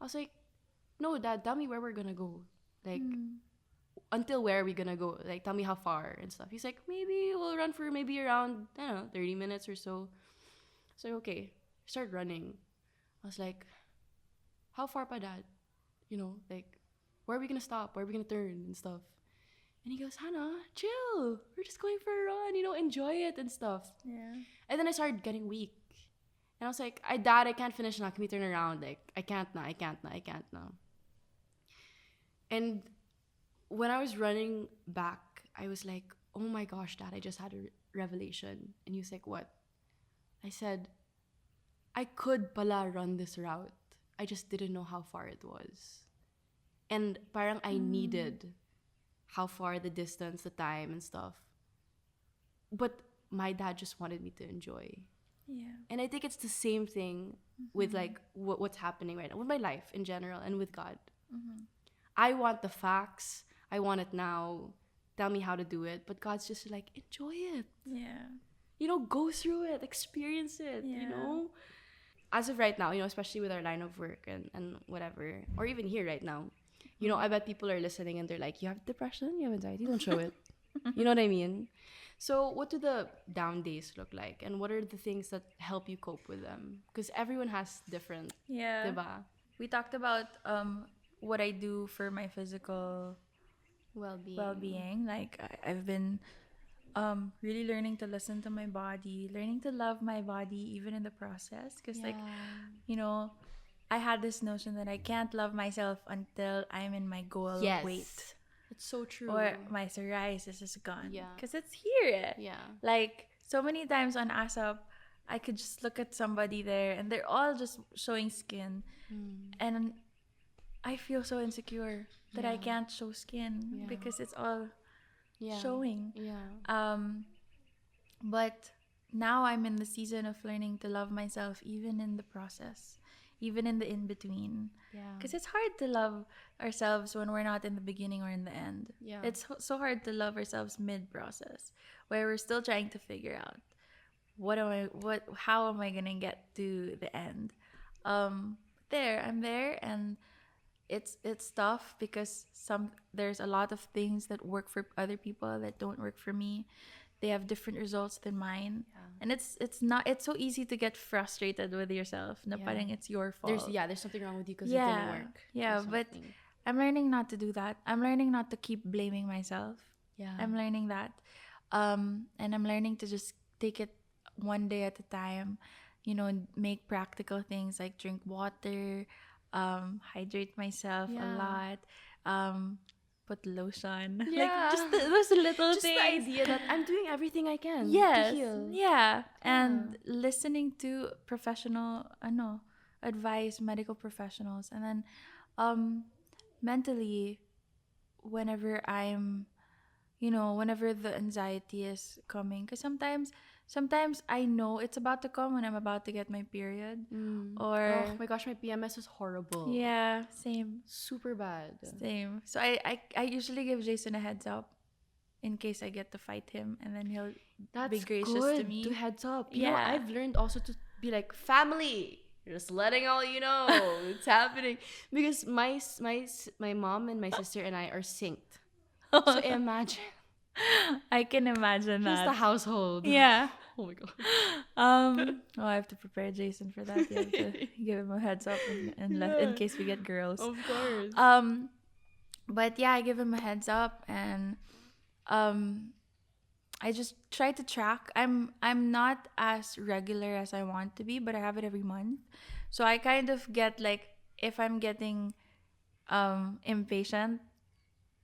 I was like, no, Dad, tell me where we're going to go. Like, until where are we going to go? Like, tell me how far and stuff. He's like, maybe we'll run for maybe around, I don't know, 30 minutes or so. So, okay, start running. I was like, how far pa, Dad? Like, where are we going to stop? Where are we going to turn and stuff? And he goes, Hannah, chill. We're just going for a run, enjoy it and stuff.
Yeah.
And then I started getting weak. And I was like, Dad, I can't finish now. Can we turn around? Like, I can't now. And when I was running back, I was like, "Oh my gosh, Dad, I just had a revelation." And he was like, "What?" I said, "I could pala run this route. I just didn't know how far it was." And parang I needed how far, the distance, the time, and stuff. But my dad just wanted me to enjoy.
Yeah.
And I think it's the same thing with like what's happening right now, with my life in general and with God. I want the facts. I want it now. Tell me how to do it. But God's just like, enjoy it.
Yeah.
You know, go through it, experience it, you
Yeah.
know? As of right now, you know, especially with our line of work and whatever, or even here right now, you know, I bet people are listening and they're like, you have depression, you have anxiety, don't show it. You know what I mean? So, what do the down days look like? And what are the things that help you cope with them? Because everyone has different,
Yeah.
diba?
We talked about what I do for my physical
Well-being.
well-being. Like I've been really learning to listen to my body, learning to love my body even in the process. Because like, you know, I had this notion that I can't love myself until I'm in my goal
yes.
weight.
It's so true.
Or my psoriasis is gone.
Yeah.
Because it's here.
Yeah.
Like, so many times on ASAP, I could just look at somebody there and they're all just showing skin. And I feel so insecure that I
Yeah.
can't show skin
Yeah.
because it's all
Yeah.
showing.
Yeah.
But now I'm in the season of learning to love myself even in the process, even in the in-between.
Yeah.
Because it's hard to love ourselves when we're not in the beginning or in the end.
Yeah.
It's so hard to love ourselves mid-process, where we're still trying to figure out how am I gonna get to the end. I'm there, and it's tough because there's a lot of things that work for other people that don't work for me. They have different results than mine. And it's so easy to get frustrated with yourself. Na
Yeah.
parang it's your fault.
There's something wrong with you because it didn't work.
Yeah,
or
but
something.
I'm learning not to do that. I'm learning not to keep blaming myself.
Yeah.
I'm learning that. And I'm learning to just take it one day at a time. You know, make practical things like drink water, hydrate myself a
Yeah.
lot, put lotion.
Yeah.
Like just those little
Just the
things.
idea that I'm doing everything I can
Yes.
to heal.
Yeah. And listening to professional advice, medical professionals. And then mentally, whenever whenever the anxiety is coming, because sometimes I know it's about to come when I'm about to get my period. Or
Oh my gosh, my PMS is horrible.
yeah, same.
Super bad.
Same. So I usually give Jason a heads up in case I get to fight him, and then he'll
That's
be gracious
good
to me.
heads up. You know,
Yeah.
I've learned also to be like, family. Just letting all you know it's happening, because my mom and my sister and I are synced. So imagine,
I can imagine
he's
that.
the household.
Yeah.
Oh my god.
I have to prepare Jason for that. You have to give him a heads up in case we get girls.
Of course.
But yeah, I give him a heads up, and I just try to track. I'm not as regular as I want to be, but I have it every month. So I kind of get like, if I'm getting impatient,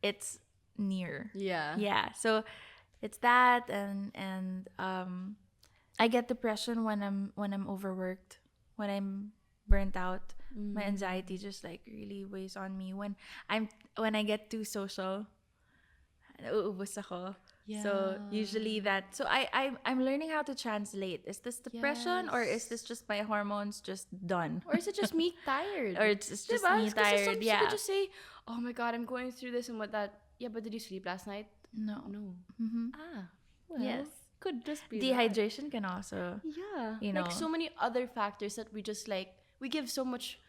it's near.
Yeah.
Yeah. So it's that, and I get depression when I'm overworked, when I'm burnt out. My anxiety just like really weighs on me when I get too social. Nauubos ako. So usually I'm learning how to translate. Is this depression, or is this just my hormones just done?
Or is it just me tired?
Or it's just
Diba?
me
'Cause
tired?
sometimes
Yeah.
you could just say, "Oh my god, I'm going through this and what that." Yeah, but did you sleep last night?
No.
No.
Mm-hmm.
Ah. Well,
Yes.
could just be that.
Dehydration can also.
Yeah.
You
like
know.
so many other factors that we just like, we give so much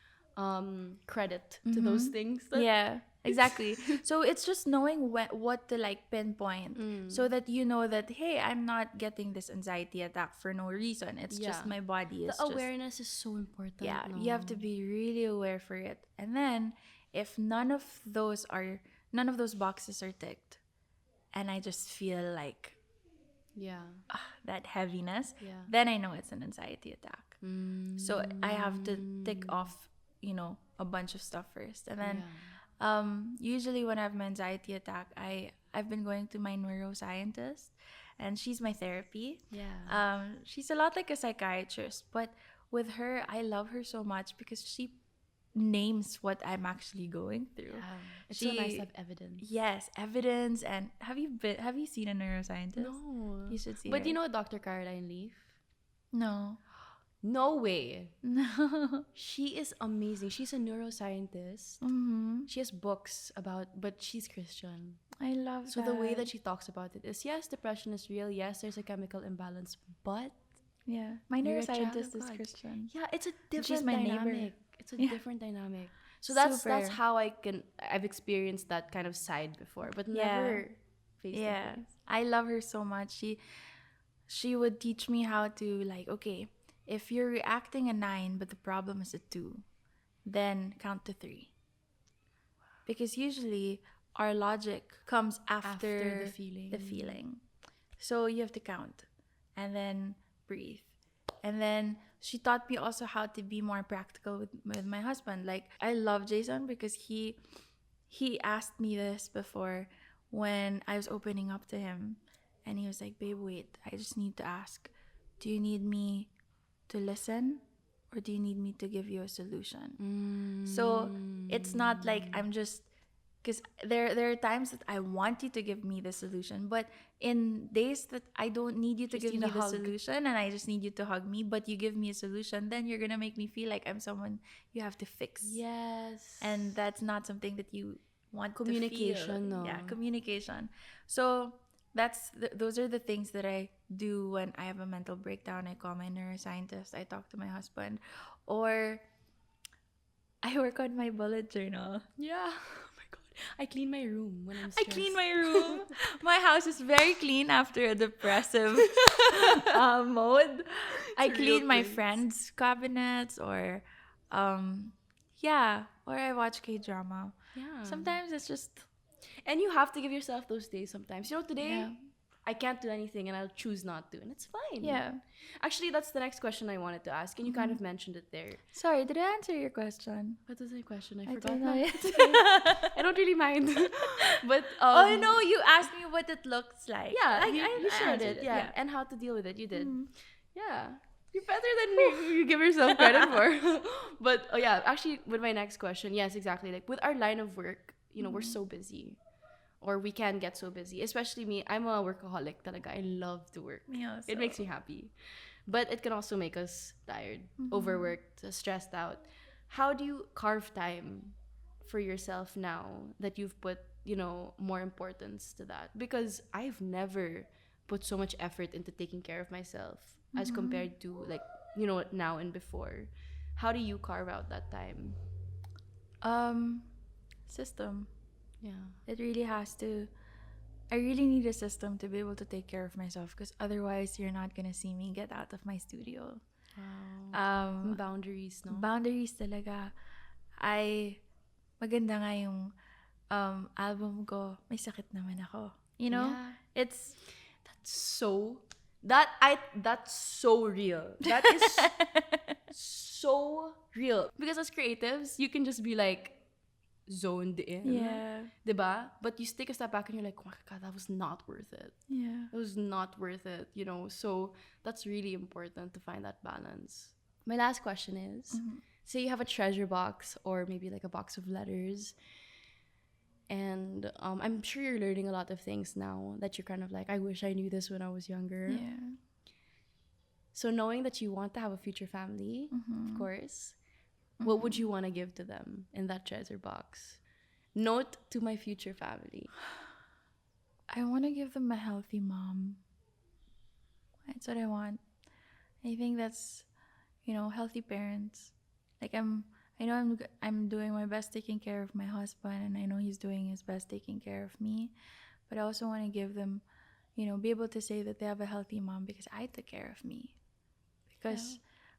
credit to those things. That,
Yeah, exactly. So it's just knowing what to like pinpoint, so that you know that, hey, I'm not getting this anxiety attack for no reason. It's just
Yeah.
my body.
The
It's just,
awareness is so important.
yeah,
no?
you have to be really aware for it. And then if none of those boxes are ticked, and I just feel like
Yeah.
that heaviness,
Yeah.
then I know it's an anxiety attack. So I have to tick off, a bunch of stuff first. And then usually when I have my anxiety attack, I've been going to my neuroscientist, and she's my therapy.
Yeah.
She's a lot like a psychiatrist, but with her, I love her so much because she names what I'm actually going through.
It's so nice
She-
to have evidence.
Yes, evidence. And have you seen a neuroscientist?
No.
You should see
But
her.
you know Dr. Caroline Leaf?
No.
No way.
No.
She is amazing. She's a neuroscientist.
Mm-hmm.
She has books about, but she's Christian.
I love
So the way that she talks about it is, yes, depression is real. Yes, there's a chemical imbalance, but
Yeah. My
You're a child
neuroscientist
of
is
God.
Christian.
yeah, it's a different
she's my neighbor.
dynamic. It's a
Yeah.
different dynamic. So that's
Super.
how I've experienced that kind of side before, but
Yeah.
never face
Yeah.
to face.
I love her so much. She would teach me how to, like, okay, if you're reacting a 9 but the problem is a 2, then count to 3. Because usually our logic comes after
the feeling.
the feeling. So you have to count and then breathe. And then she taught me also how to be more practical with my husband. Like, I love Jason because he asked me this before when I was opening up to him. And he was like, babe, wait, I just need to ask, do you need me to listen or do you need me to give you a solution? So it's not like I'm just, because there are times that I want you to give me the solution, but in days that I don't need you to
Just
give
need
me
a
the
hug.
solution and I just need you to hug me, but you give me a solution, then you're gonna make me feel like I'm someone you have to fix.
Yes.
And that's not something that you want
Communication,
to feel.
no.
Yeah, communication. So those are the things that I do when I have a mental breakdown. I call my neuroscientist, I talk to my husband, or I work on my bullet journal.
yeah. Oh my god. I clean my room when I'm
I
stressed.
clean my room. My house is very clean after a depressive mode. I
It's a real
clean my
thing.
friends' cabinets, or or I watch K-drama.
Yeah.
Sometimes it's just
And you have to give yourself those days sometimes. You know, today
Yeah.
I can't do anything and I'll choose not to. And it's fine.
yeah.
Actually, that's the next question I wanted to ask. And you kind of mentioned it there.
Sorry, did I answer your question?
What was the question? I
I
forgot.
don't know
now.
yet.
It's okay. I don't really mind. But
Oh no, you asked me what it looks like.
Yeah,
I
you shared
answered
it. Yeah. And how to deal with it. You did.
Mhm.
Yeah. You're better than you give yourself credit for. But oh yeah, actually with my next question, yes, exactly. Like with our line of work, you know, we're so busy. Or we can get so busy. Especially me, I'm a workaholic talaga. I love to work.
Me also.
It makes me happy. But it can also make us tired, overworked, stressed out. How do you carve time for yourself now that you've put, you know, more importance to that? Because I've never put so much effort into taking care of myself as compared to, like, you know, now and before. How do you carve out that time?
System.
Yeah.
It really has to. I really need a system to be able to take care of myself, because otherwise you're not gonna see me get out of my studio.
Wow. Boundaries, no?
Boundaries talaga. Maganda nga yung album ko, may sakit naman ako. You know?
Yeah.
It's
That's so real. That is so real. Because as creatives, you can just be like zoned in.
yeah.
Diba? But you take a step back and you're like, oh my god, that was not worth it.
Yeah.
It was not worth it, you know? So that's really important to find that balance. My last question is, say you have a treasure box or maybe like a box of letters, and I'm sure you're learning a lot of things now that you're kind of like, I wish I knew this when I was younger.
Yeah.
So knowing that you want to have a future family, of course, what would you want to give to them in that treasure box? Note to my future family.
I want to give them a healthy mom. That's what I want. I think that's, healthy parents. Like I know I'm doing my best taking care of my husband, and I know he's doing his best taking care of me. But I also want to give them, be able to say that they have a healthy mom because I took care of me. Because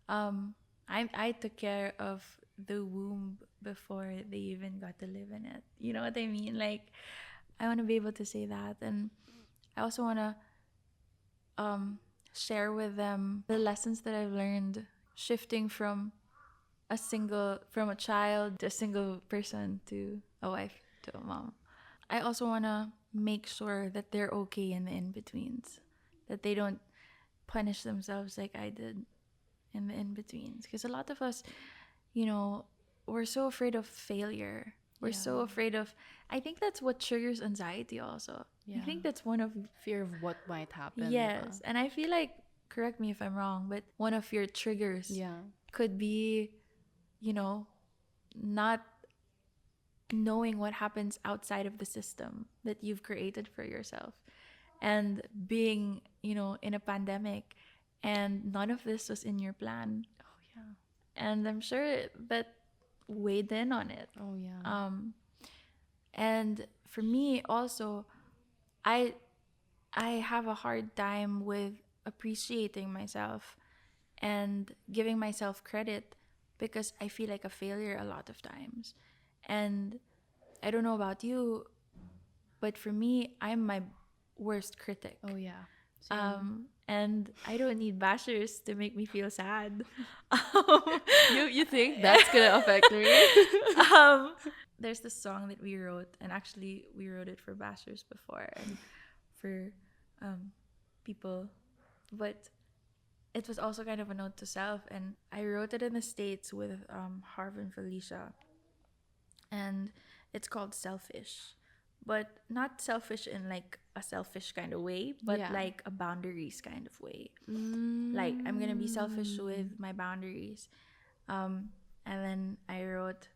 I took care of the womb before they even got to live in it. You know what I mean? Like, I want to be able to say that. And I also want to share with them the lessons that I've learned shifting from a child to a single person to a wife to a mom. I also want to make sure that they're okay in the in-betweens, that they don't punish themselves like I did in the in-betweens. Because a lot of us, you know, we're so afraid of failure. We're so
Yeah.
afraid of, I think that's what triggers anxiety also. I
Yeah.
think that's one of,
Fear of what might happen.
yes. And I feel like, correct me if I'm wrong, but one of your triggers
Yeah.
could be, you know, not knowing what happens outside of the system that you've created for yourself, and being, you know, in a pandemic, and none of this was in your plan,
Oh yeah.
and I'm sure that weighed in on it.
Oh yeah.
And for me also, i I have a hard time with appreciating myself and giving myself credit, because I feel like a failure a lot of times. And I don't know about you, but for me, I'm my worst critic.
Oh yeah. Same.
And I don't need bashers to make me feel sad.
You think that's gonna affect me?
um, there's this song that we wrote, and actually we wrote it for bashers before and for people, but it was also kind of a note to self. And I wrote it in the States with Harv and Felicia, and it's called Selfish, but not selfish in like a selfish kind of way, but
Yeah.
like a boundaries kind of way. Like, I'm gonna be selfish with my boundaries. And then I wrote,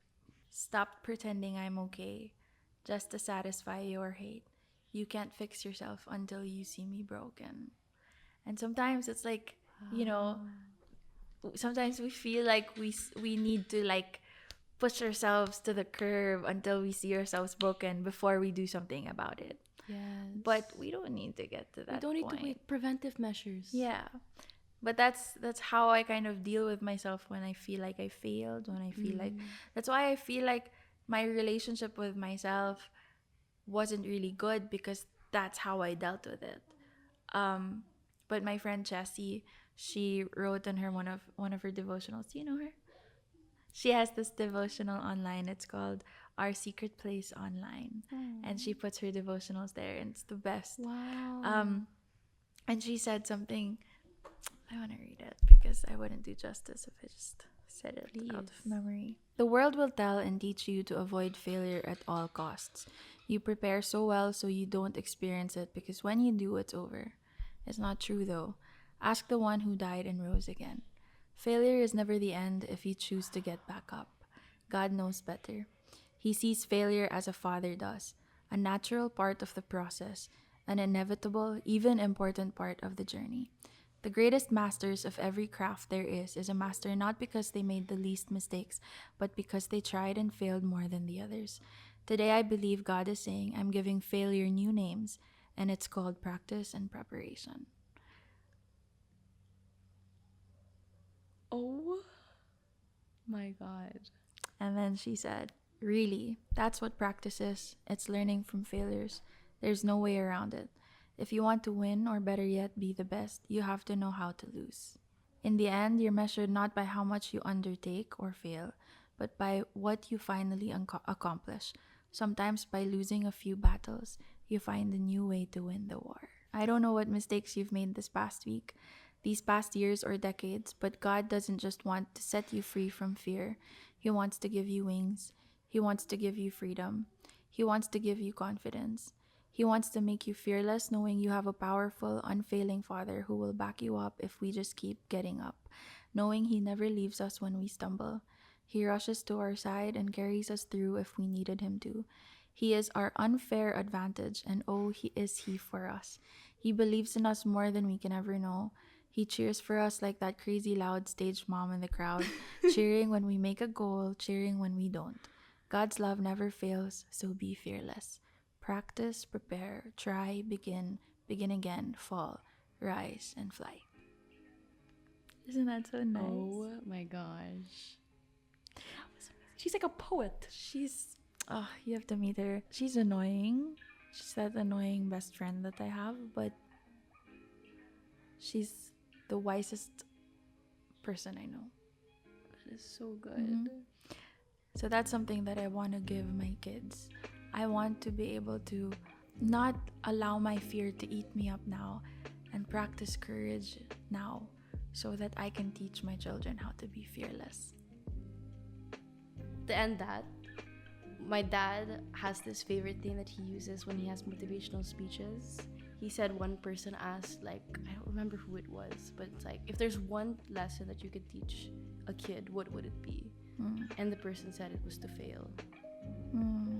stop pretending I'm okay just to satisfy your hate. You can't fix yourself until you see me broken. And sometimes it's like, you know, sometimes we feel like we need to like push ourselves to the curb until we see ourselves broken before we do something about it.
Yes.
But we don't need to get to that
we don't need
point.
to wait. Preventive measures.
Yeah. But that's how I kind of deal with myself when I feel like I failed, when I feel like, that's why I feel like my relationship with myself wasn't really good, because that's how I dealt with it. But my friend Jessie, she wrote in her one of her devotionals. Do you know her? She has this devotional online. It's called Our Secret Place Online, and she puts her devotionals there, and it's the best.
Wow.
And she said something. I want to read it because I wouldn't do justice if I just said it out of
Please.
memory. The world will tell and teach you to avoid failure at all costs. You prepare so well so you don't experience it, because when you do, it's over. It's not true though. Ask the one who died and rose again. Failure is never the end if you choose to get back up. God knows better. He sees failure as a father does, a natural part of the process, an inevitable, even important part of the journey. The greatest masters of every craft there is a master not because they made the least mistakes, but because they tried and failed more than the others. Today I believe God is saying, I'm giving failure new names, and it's called practice and preparation.
Oh my God.
And then she said, really, that's what practice is. It's learning from failures. There's no way around it. If you want to win, or better yet, be the best, you have to know how to lose. In the end, you're measured not by how much you undertake or fail, but by what you finally accomplish. Sometimes by losing a few battles, you find a new way to win the war. I don't know what mistakes you've made this past week, these past years or decades, but God doesn't just want to set you free from fear. He wants to give you wings. He wants to give you freedom. He wants to give you confidence. He wants to make you fearless, knowing you have a powerful, unfailing Father who will back you up if we just keep getting up, knowing He never leaves us when we stumble. He rushes to our side and carries us through if we needed Him to. He is our unfair advantage, and oh, is He for us. He believes in us more than we can ever know. He cheers for us like that crazy loud stage mom in the crowd, cheering when we make a goal, cheering when we don't. God's love never fails, so be fearless. Practice, prepare, try, begin again, fall, rise, and fly. Isn't that so nice?
Oh my gosh. She's like a poet.
You have to meet her. She's annoying. She's that annoying best friend that I have, but she's the wisest person I know.
That is so good.
Mhm. So that's something that I want to give my kids. I want to be able to not allow my fear to eat me up now, and practice courage now so that I can teach my children how to be fearless.
To end that, my dad has this favorite thing that he uses when he has motivational speeches. He said one person asked, like, I don't remember who it was, but it's like, if there's one lesson that you could teach a kid, what would it be? And the person said it was to fail.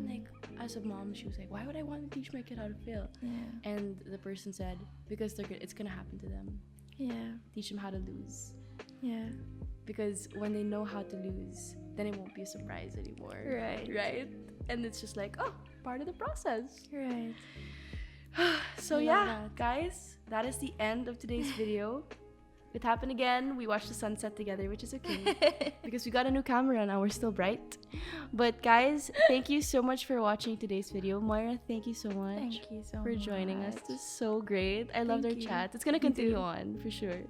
Like, as a mom, she was like, why would I want to teach my kid how to fail?
Yeah.
And the person said, because it's gonna happen to them.
Yeah.
Teach them how to lose.
Yeah.
Because when they know how to lose, then it won't be a surprise anymore.
Right.
And it's just like, oh, part of the process.
Right.
So
I love
yeah,
that.
guys, that is the end of today's video. It happened again. We watched the sunset together, which is okay because we got a new camera now. We're still bright. But guys, thank you so much for watching today's video. Moira, thank you so much
Thank you so much
for joining us. This is so great. I loved our
Thank you.
chat. It's gonna
Me
continue
too.
on for sure.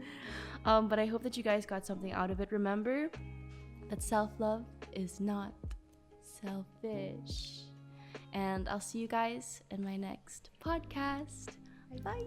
But I hope that you guys got something out of it. Remember that self-love is not selfish. And I'll see you guys in my next podcast. Bye.